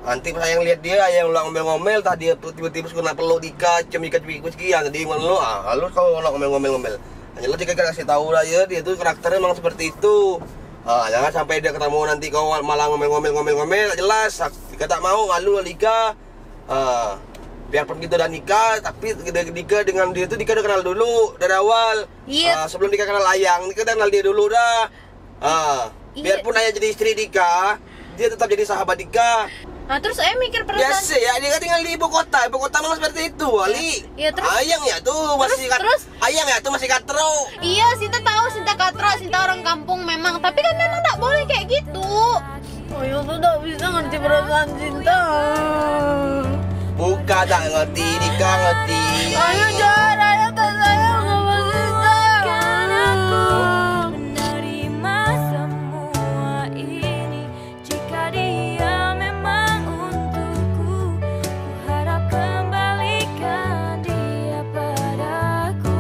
Nanti pas yang lihat dia yang ulang ngomel-ngomel, tadi dia tiba-tiba suka nak peluk Dika, cium Dika sekian, jadi lu lu kau ulang ngomel-ngomel. Hanya lo Dika kasih tahu lah ya, dia tuh karakternya memang seperti itu. Jangan sampai dia ketemu nanti kau malah ngomel-ngomel, jelas. Dika tak mau ngalu Dika. Biarpun kita udah nikah, tapi Dika dengan dia tuh Dika udah kenal dulu dari awal. Iya. Sebelum Dika kenal Ayang, Dika udah kenal dia dulu dah. Biarpun Ayang jadi istri Dika, dia tetap jadi sahabat Dika. Nah terus saya mikir perasaan. Biasa ya, dia kan tinggal di ibu kota memang seperti itu, Wali. Iya, terus Ayang ya tuh masih Ayang ya tuh masih katro. Iya, Sinta tahu, Sinta katro, Sinta orang kampung memang, tapi kan memang tak boleh kayak gitu. Ayo tuh tak bisa ngerti perasaan Sinta. Buka tak ngerti, Dika ngerti. Ayo jangan, ayo tak sayang sama Sinta. Aku menerima semua ini. Jika dia memang untukku, ku harap kembalikan dia padaku.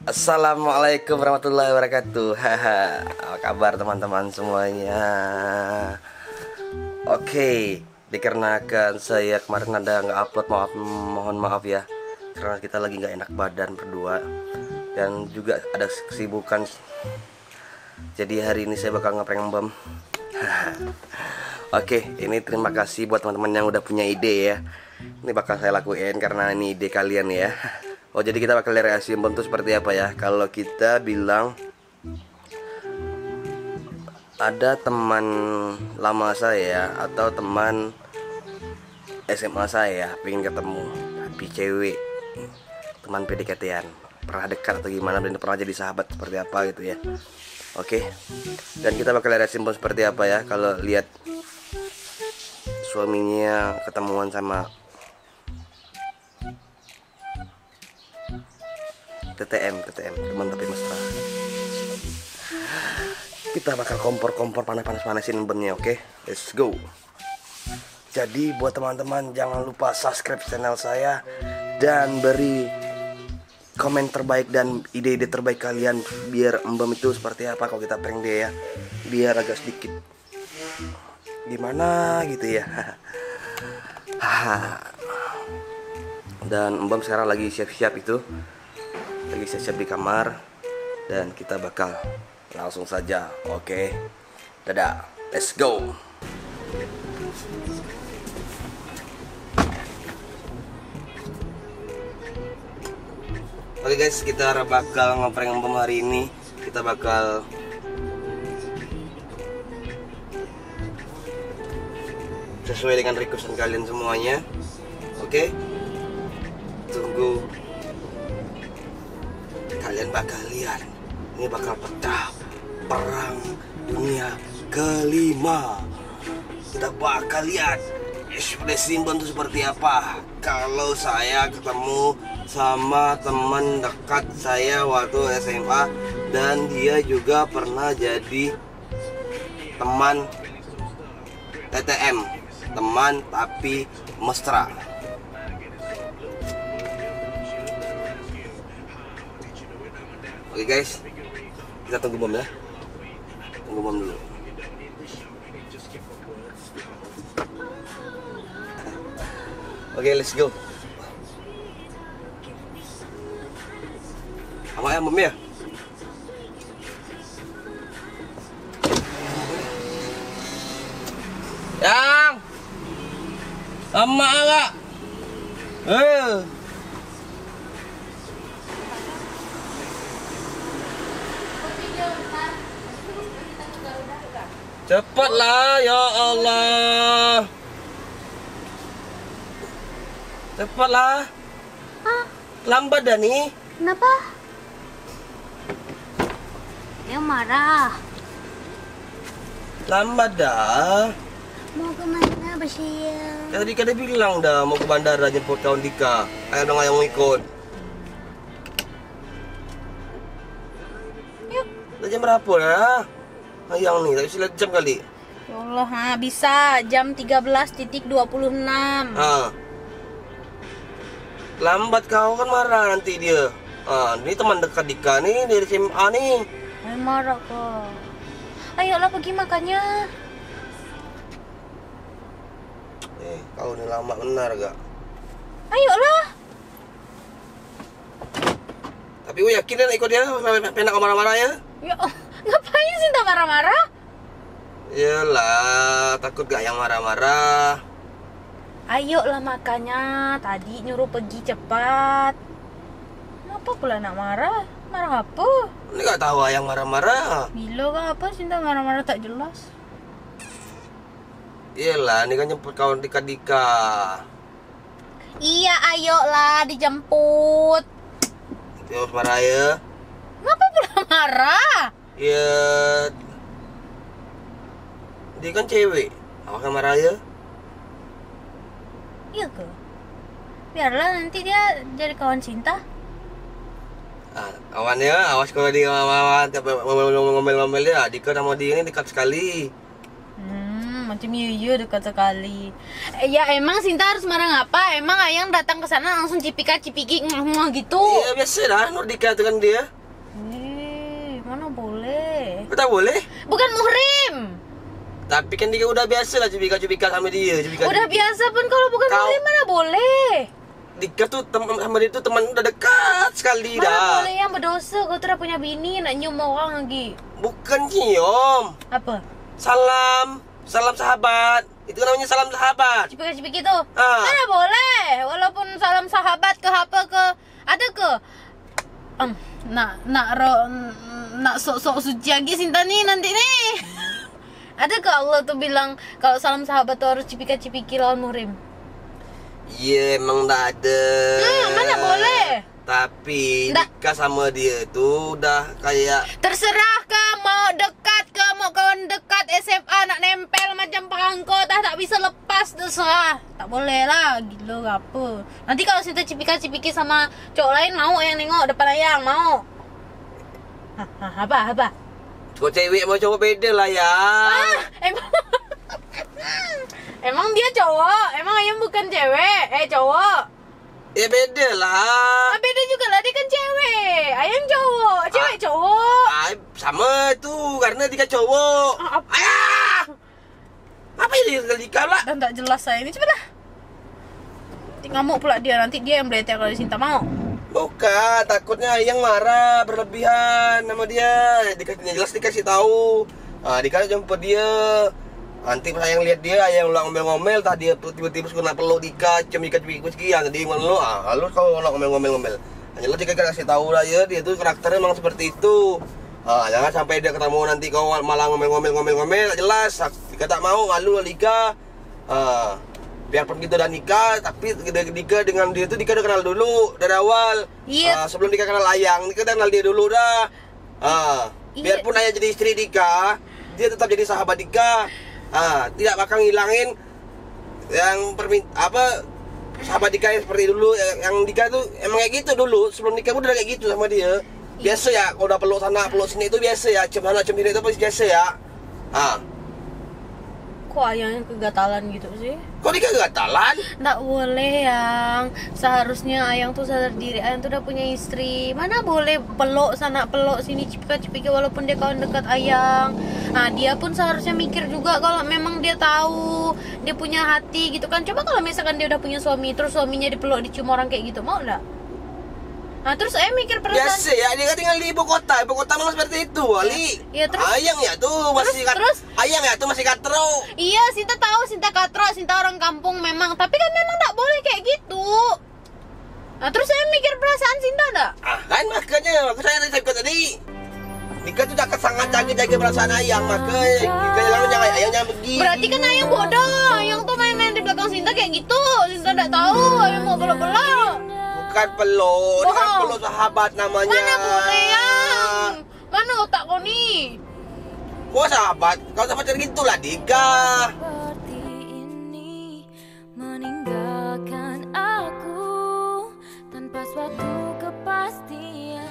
Assalamualaikum warahmatullahi wabarakatuh. Apa kabar teman-teman semuanya? Oke, dikarenakan saya kemarin ada nggak upload, mohon maaf ya, karena kita lagi nggak enak badan berdua dan juga ada kesibukan. Jadi hari ini saya bakal ngeprank Mbam. Oke, ini terima kasih buat teman-teman yang udah punya ide ya. Ini bakal saya lakuin karena ini ide kalian ya. Oh, jadi kita bakal lihat reaksi Mbam tuh seperti apa ya. Kalau kita bilang ada teman lama saya atau teman SMA saya pengen ketemu, tapi cewek, teman PDKT-an, pernah dekat atau gimana, dan pernah jadi sahabat seperti apa gitu ya. Oke, dan kita bakal lihat reaksi Mbam seperti apa ya kalau lihat suaminya ketemuan sama TTM teman tapi mesra. Kita bakal kompor panas-panasin Mbamnya, oke? Let's go. Jadi buat teman-teman jangan lupa subscribe channel saya dan beri komen terbaik dan ide-ide terbaik kalian biar Mbam itu seperti apa kalau kita prank dia ya. Biar agak sedikit gimana gitu ya. Dan Mbam sekarang lagi siap-siap itu. Lagi siap-siap di kamar. Dan kita bakal langsung saja. Oke. Dadah. Let's go. Oke guys, kita bakal ngeprank Mbam hari ini. Kita bakal sesuai dengan requestan kalian semuanya. Oke. Tunggu. Kalian bakal lihat. Ini bakal pecah perang dunia kelima. Kita bakal lihat ekspresi Mbam itu seperti apa kalau saya ketemu sama teman dekat saya waktu SMA dan dia juga pernah jadi teman TTM, teman tapi mesra. Oke guys, kita tunggu Mbam ya. Tunggu Mbam dulu. Oke, let's go. Apa ya Mbam ya? Yang sama enggak? Cepatlah ya Allah. Cepatlah. Lambat dah nih. Kenapa? Dia marah. Lambat dah. Mau kemana Basya? Tadi kan dia bilang dah mau ke bandara jemput kawan Dika. Ayo dong yang mau ikut. Yuk. Udah jam berapa dah? Ayang nih, tapi sila jam kali. Ya Allah, bisa jam 13.26. Lambat kau kan marah nanti dia. Ini teman dekat Dika nih dari SMA nih. Marah kok. Ayolah pergi makannya. Kau ini lama benar gak? Ayolah. Tapi gue yakin kan ikut dia pengen marah-marah ya. Ya, ngapain Sinta marah-marah? Yalah, takut gak yang marah-marah. Ayolah makanya, tadi nyuruh pergi cepat. Kenapa pula nak marah? Marah apa? Ini gak tahu yang marah-marah. Gila kah apa Sinta marah-marah tak jelas? Iyalah, ini kan jemput kawan Dika. Iya, ayolah dijemput. Terus marah ya. Kenapa pula marah? Ya, dia kan cewek. Awas marah ya. Iya ke? Biarlah nanti dia jadi kawan Sinta. Kawan ya, awas kalau dia ngomel-ngomel ya. Dika sama dia ini dekat sekali. Macam iya dekat sekali. Ya emang Sinta harus marah ngapa? Emang Ayang datang ke sana langsung cipika-cipiki gitu. Iya biasa dah, Nur Dika itu kan dia. Mana boleh? Kita boleh? Bukan muhrim. Tapi kan Dika udah biasa lah cipika-cipika sama dia. Udah biasa pun kalau bukan muhrim mana boleh? Dika tuh sama dia tuh teman udah dekat sekali Mana dah. boleh yang berdosa kau tuh udah punya bini nak nyium orang lagi. Bukan nyium. Apa? Salam sahabat. Itu namanya salam sahabat. Cipika-cipiki tuh. Mana boleh? Walaupun salam sahabat ke apa ke ada ke nak sok-sok suci lagi Sinta nih nanti nih. Ada ke Allah tuh bilang kalau salam sahabat tuh harus cipika-cipiki lawan muhrim? Iya emang nggak ada. Mana boleh? Tapi Dika sama dia tuh udah kayak terserah kah mau dekat ke mau kawan dekat SMA nak nempel macam perangko tak bisa lepas terserah. Tak boleh lah gila apa. Nanti kalau Sinta cipika-cipiki sama cowok lain mau yang nengok depan Ayang mau. Apa? cowok cewek sama cowok beda lah ya. Emang dia cowok? Emang Ayang bukan cewek? Cowok? Ya beda lah. Beda juga lah, dia kan cewek. Ayang cowok, cewek cowok. Sama tuh, karena Dika cowok. Apa ini Dika lah? Dan tak jelas saya ini, coba dah. Nanti ngamuk pula dia, nanti dia yang beletek kalau Sinta mau. Bukan, takutnya Ayang marah berlebihan sama dia. Jelas dikasih tahu. Dika jemput dia. Nanti pas Ayang lihat dia, Ayang ulang ngomel-ngomel, tadi tiba-tiba suka peluk Dika, cemika-cemika sekian, jadi ngomel lu, lu kau ulang ngomel-ngomel. Jelas Dika kasih tahu lah ya, dia tuh karakternya memang seperti itu. Jangan sampai dia ketemu nanti kau malah ngomel-ngomel, jelas. Dika tak mau, ngalu lah Dika. Biarpun kita udah nikah, tapi Dika dengan dia tuh Dika udah kenal dulu dari awal. Iya. Sebelum Dika kenal Ayang, Dika udah kenal dia dulu dah. Biarpun Ayang jadi istri Dika, dia tetap jadi sahabat Dika. Tidak bakal ngilangin yang sahabat Dika yang seperti dulu. Yang Dika tuh emang kayak gitu dulu. Sebelum nikah udah kayak gitu sama dia. Biasa ya, kalau udah peluk sana peluk sini itu biasa ya. Cium sana cium sini itu pasti biasa ya. Kok Ayang kegatalan gitu sih? Kok Dika gatalan? Nggak boleh Yang. Seharusnya Ayang tuh sadar diri. Ayang tuh udah punya istri. Mana boleh peluk sana peluk sini cipika-cipiki walaupun dia kawan dekat Ayang. Dia pun seharusnya mikir juga kalau memang dia tahu dia punya hati gitu kan. Coba kalau misalkan dia udah punya suami terus suaminya dipeluk dicium orang kayak gitu, mau nggak? Terus Ayang mikir perasaan. Biasa ya, dia kan tinggal di ibu kota memang seperti itu, Wali. Ya, terus Ayang ya tuh masih Ayang ya tuh masih katro. Iya, Sinta tahu Sinta katro, Sinta orang kampung memang, tapi kan memang tak boleh kayak gitu. Terus saya mikir perasaan Sinta dah. Kan makanya saya tadi Dika tuh sangat jaga perasaan Ayang, makanya jangan Ayang jangan pergi. Berarti kan Ayang bodoh. Ayang tuh main-main di belakang Sinta kayak gitu. Sinta tak tahu Ayang mau peluk-peluk. Bukan peluk, dia kan peluk sahabat namanya. Mana boleh Yang? Mana otak kau nih? Kau sahabat, kau sahabat macam gitulah Dika. Seperti ini meninggalkan aku tanpa suatu kepastian.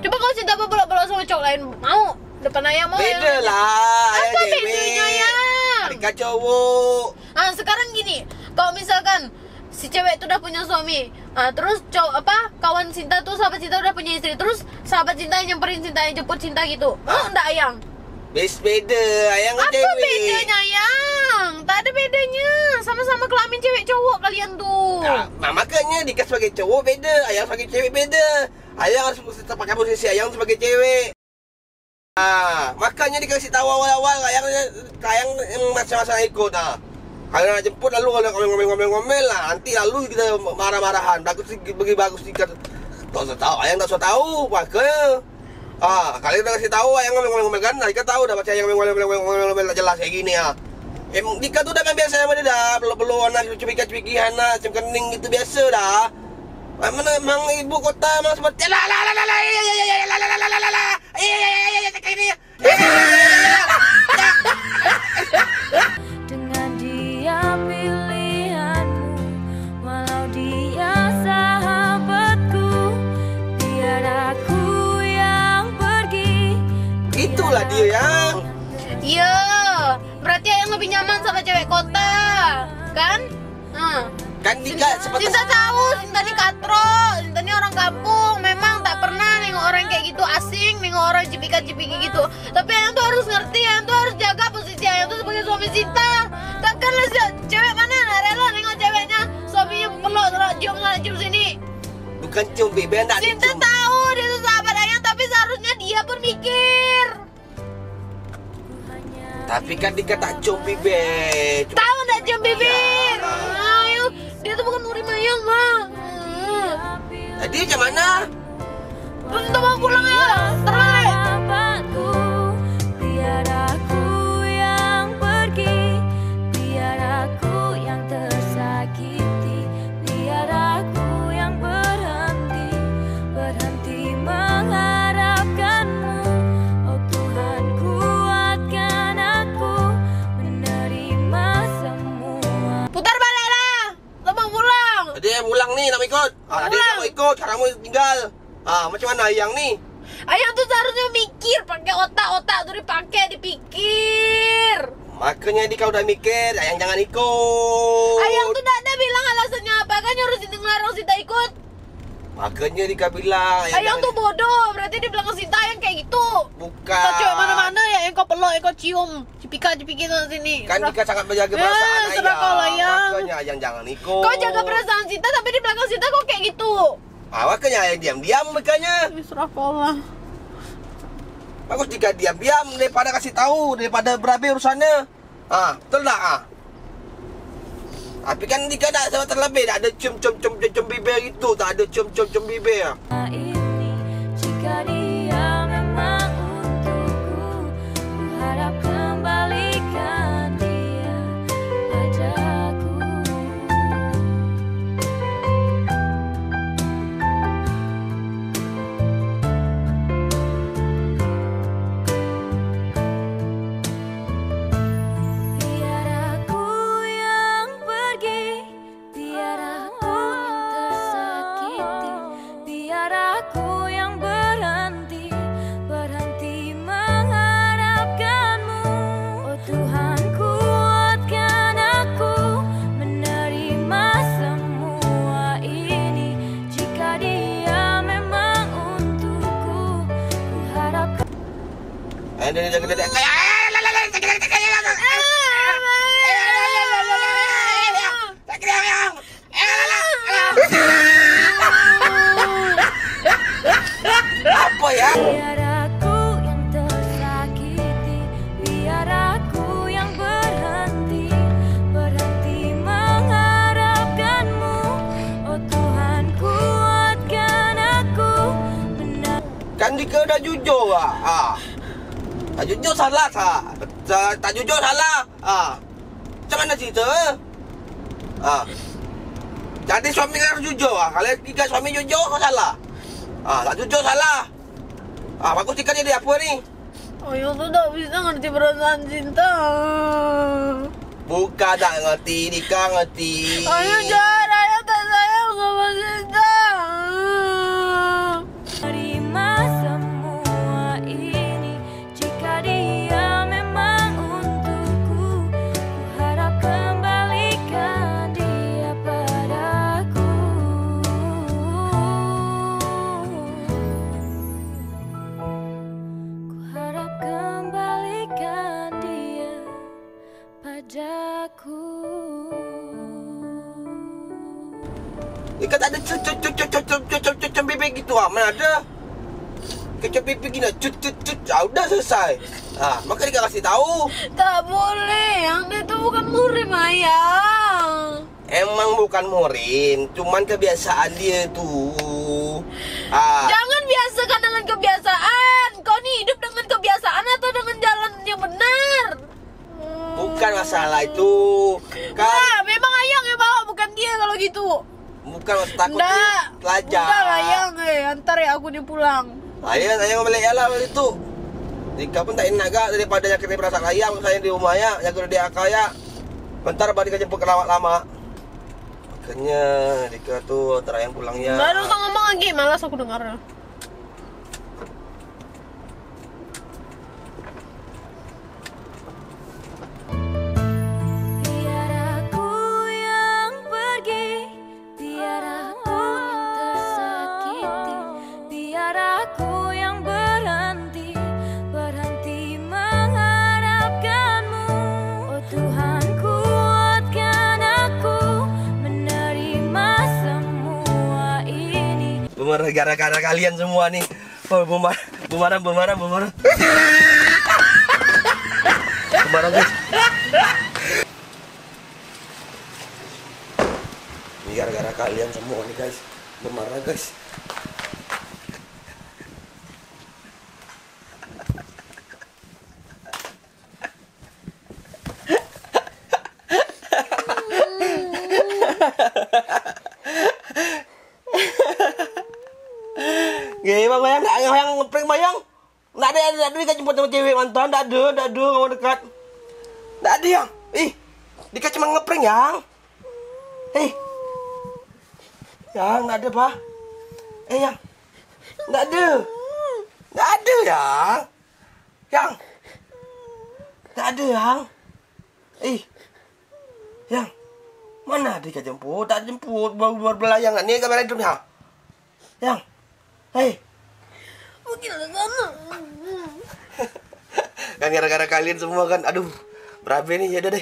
Coba kau Sinta peluk-peluk sama cowok lain, mau? Depan Ayang mau? Beda lah. Apa bedanya Yang? Dika cowok. Sekarang gini, kalau misalkan si cewek itu udah punya suami, Terus kawan Sinta tuh, sahabat Sinta udah punya istri. Terus sahabat Sinta yang nyamperin Sinta, yang jemput Sinta gitu. Enggak Ayang? Beda, Ayang kan Apa cewek. bedanya Ayang? Tak ada bedanya. Sama-sama kelamin cewek cowok kalian tuh. Nah, makanya Dika sebagai cowok beda, Ayang sebagai cewek beda. Ayang harus tetap pakai posisi Ayang sebagai cewek. Makanya dikasih tahu awal-awal Ayang masa-masa ikut. Kalian jemput lalu kalau ngomel-ngomel lah, nanti lalu kita marah-marahan. Bagus Dika. Tahu Ayang tak tahu, makanya kalian udah kasih tahu Ayang ngomel-ngomel kan, Dika tahu dah baca Ayang ngomel-ngomel jelas kayak gini ya. Dika tuh udah kan biasa sama dia dah, belum anak cubik-cubik anak, macam kening gitu biasa dah. Memang ibu kota memang seperti Dengan dia pilihanmu, walau dia sahabatku, biar aku yang pergi. itulah dia yang. Iya, berarti Ayang lebih nyaman sama cewek kota, kan? Kan Dika seperti Sinta tahu, Sinta ini katro, Sinta ini orang kampung. Memang tak pernah nengok orang kayak gitu, asing nengok orang cipika-cipiki gitu. Tapi Ayang tuh harus ngerti, Ayang tuh harus jaga posisi Ayang tuh sebagai suami Sinta. Takkanlah cewek mana nak rela nengok ceweknya suaminya peluk, cium sini. bukan cium bebe, enggak Sinta dicium. tahu dia tuh sahabat Ayang, tapi seharusnya dia pun mikir. Tapi kan Dika tak cium bebe. Tahu nggak cium bibir? Ya. Ayo, dia tuh bukan murid Ayang mah. Jadi macam mana? Terus kita mau pulang ya, terbalik. Sahabatku, biar aku yang pergi, biar aku yang tersakiti, biar aku yang berhenti mengharapkanmu. Oh Tuhan, kuatkan aku menerima semua. Putar balik lah, kita mau pulang. Jadi pulang nih nak ikut. Tadi Pulang. tak mau ikut, sekarang mau tinggal. Macam mana Ayang nih? Ayang tuh seharusnya mikir, pakai otak tuh dipikir. Makanya Dika udah mikir, Ayang jangan ikut. Ayang tuh tidak ada bilang alasannya apa, kan nyuruh Sinta ngelarang Sinta ikut. Makanya Dika bilang Ayang tuh bodoh, berarti dia bilang ke Sinta Ayang kayak gitu. bukan. Kita cewek mana-mana ya, yang kau peluk, yang kau cium, cipika-cipiki sana sini. Kan Dika sangat menjaga perasaan serah kau lah, Ayang. Makanya Ayang jangan ikut. Kau jaga perasaan Sinta, tapi di belakang Sinta kau kayak gitu. Makanya Ayang diam-diam makanya. Serah kau lah. Bagus Dika diam-diam daripada kasih tahu, daripada berabe urusannya. Betul tak? Tapi kan Dika tak sama terlebih, tak ada cium bibir itu, tak ada cium bibir. Ini jika dia memang untukku, ku harap kembalikan dia padaku. Biar aku yang pergi, biar aku yang tersakiti, biar aku yang berhenti mengharapkanmu. Oh Tuhan, kuatkan aku menerima semua ini. Jika dia memang untukku, ku harap. Dia kayak apa ya? Biar aku yang tersakiti, biar aku yang berhenti mengharapkanmu. Oh Tuhan, kuatkan aku Kan Dika udah jujur tak jujur salah tak jujur salah. Macam mana cerita? Jadi suami harus jujur. Kalau Dika suami jujur kau salah. Tak jujur salah. Bagus Dika jadi apa ni? Ayang tuh tak bisa ngerti perasaan Sinta. Bukan tak ngerti, Dika ngerti. Ayang jahat, Ayang tak sayang sama Sinta. terima semua ini. Jika dia memang untukku, ku harap kembalikan dia padaku. Ikan ada cucuk pipi gitu ah, mana ada? Kecap pipi gini, udah selesai. Ah, maka dia kasih tahu. Tak boleh, yang itu bukan murim ayang. Emang bukan murim, cuman kebiasaan dia tuh. Ah, Jangan biasakan dengan kebiasaan. Kau nih hidup dengan kebiasaan atau dengan jalan yang benar? bukan masalah itu. Kan Wah, memang ayang yang bawa, bukan dia kalau gitu. bukan takut Nggak, dia pelajar. udah ayang, antar ya aku nih pulang. Ayang balik ya lah itu. Dika pun tak enak gak daripada nyakitin perasaan ayang, saya di rumahnya, jaga dia kaya. Bentar balik jemput kelawat lama. Makanya Dika tuh terayang pulangnya. Baru usah ngomong lagi, malas aku dengarnya. Biar aku yang pergi, biar aku tersakiti, biar aku yang berhenti mengharapkanmu. Oh Tuhan, kuatkan aku menerima semua ini. Bumerang gara-gara kalian semua nih. Oh, bumerang. Bumerang guys. Ini gara-gara kalian semua nih guys. Bumerang guys. Gimana bayang? Yang ngeprank bayang? Nggak ada Dika jemput sama cewek mantan, nggak ada kamu dekat. Nggak ada yang, Dika cuma ngeprank yang. Yang nggak ada pak. Yang, nggak ada yang, nggak ada yang. Yang, mana Dika jemput? Tak jemput, baru belayangan nih kamera hidupnya. Yang, Mungkin ada sana. kan gara-gara kalian semua kan, aduh, berabe nih, ya udah deh.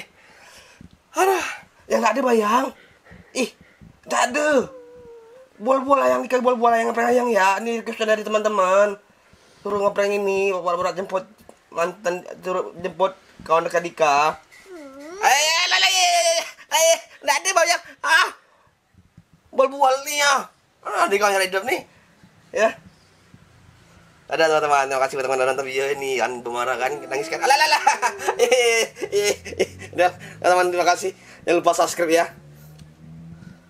Aduh, yang nggak ada bayang. Nggak ada. Bola yang ngeprank ayang ya. Ini request dari teman-teman. Suruh ngeprank ini, buat jemput mantan, suruh jemput kawan dekat Dika. Nggak ada bayang. Bola nih ya. Dika nyari hidup nih. Ya. Ada teman-teman, terima kasih buat teman-teman nonton video ini. Kan Bumerang kan nangis kan. Alah. Udah, teman-teman terima kasih. Jangan lupa subscribe ya.